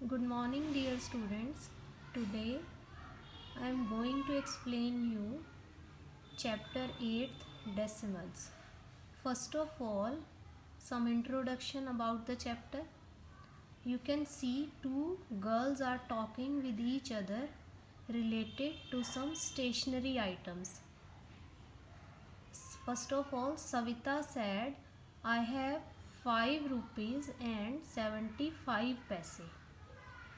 Good morning, dear students. Today I am going to explain you chapter 8th decimals. First of all, some introduction about the chapter. You can see two girls are talking with each other related to some stationery items. First of all, Savita said, I have 5 rupees and 75 paise.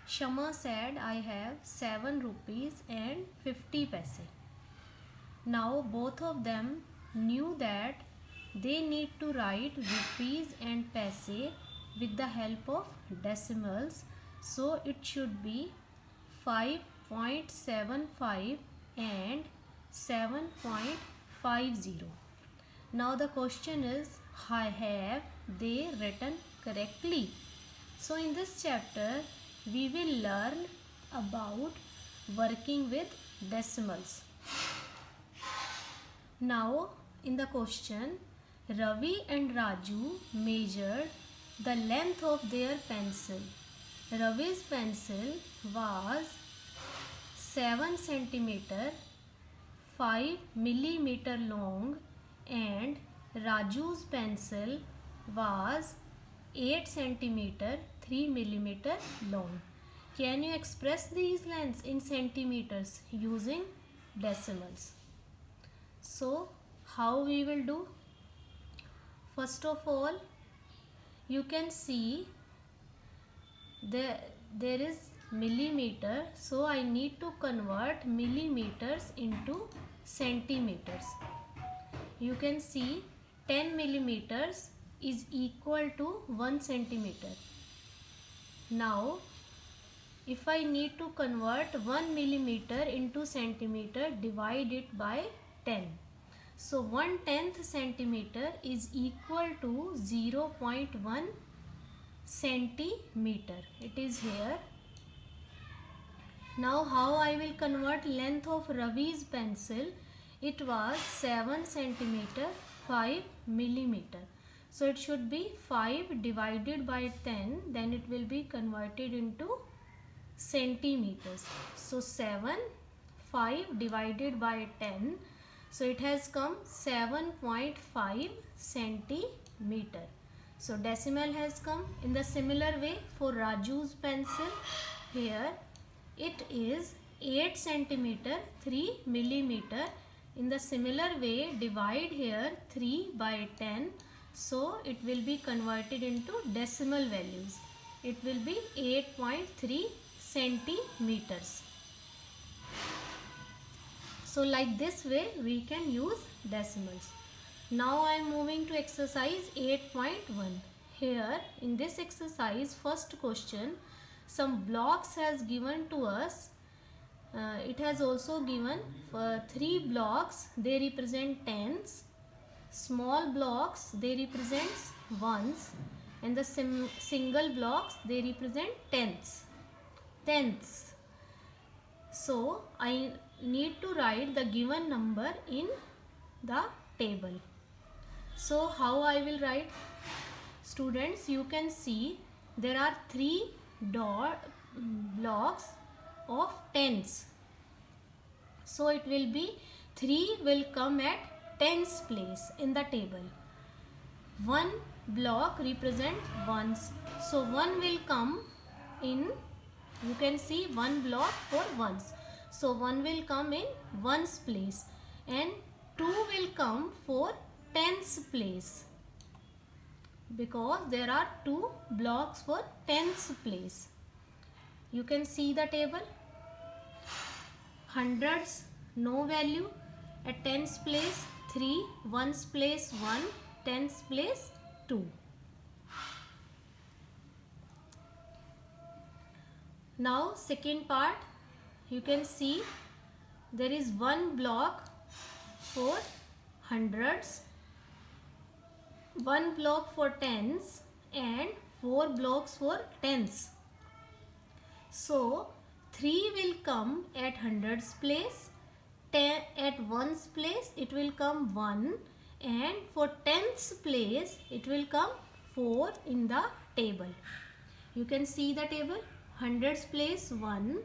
Shama said, I have 7 rupees and 50 paise. Now both of them knew that they need to write rupees and paise with the help of decimals. So it should be 5.75 and 7.50. Now the question is, have they written correctly? So in this chapter we will learn about working with decimals. Now in the question, Ravi and Raju measured the length of their pencil. Ravi's pencil was 7 centimeter 5 millimeter long and Raju's pencil was 8 centimeter 3 millimeter long. Can you express these lengths in centimeters using decimals? So how we will do? First of all, you can see there is millimeter, so I need to convert millimeters into centimeters. You can see 10 millimeters is equal to 1 centimeter. Now if I need to convert 1 millimeter into centimeter, divide it by 10. So 1/10 centimeter is equal to 0.1 centimeter. It is here. Now how I will convert length of Ravi's pencil? It was 7 centimeter 5 millimeter. So it should be 5 divided by 10, then it will be converted into centimeters. So 5 divided by 10. So it has come 7.5 centimeter. So decimal has come. In the similar way for Raju's pencil, here it is 8 centimeter 3 millimeter. In the similar way, divide here 3 by 10. So it will be converted into decimal values. It will be 8.3 centimeters. So like this way we can use decimals. Now I am moving to exercise 8.1. Here in this exercise, first question, some blocks has given to us. It has also given 3 blocks, they represent tens. Small blocks, they represent ones, and the single blocks, they represent tenths. So I need to write the given number in the table. So how I will write? Students, you can see there are 3 blocks of tens. So it will be 3 will come at tens place in the table. 1 block represents ones. So 1 will come in, you can see 1 block for ones. So 1 will come in ones place and 2 will come for tens place, because there are 2 blocks for tens place. You can see the table. Hundreds, no value. At tens place 3, ones place 1, tens place 2. Now second part, you can see there is 1 block for hundreds, 1 block for tens and 4 blocks for tens. So 3 will come at hundreds place, 10 at ones place it will come 1, and for tens place it will come 4 in the table. You can see the table. hundreds place 1,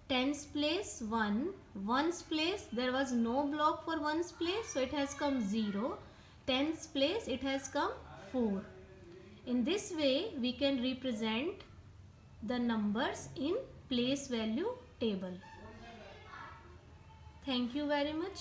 tens place 1, ones place there was no block for ones place, so it has come 0, tens place it has come 4. In this way we can represent the numbers in place value table. Thank you very much.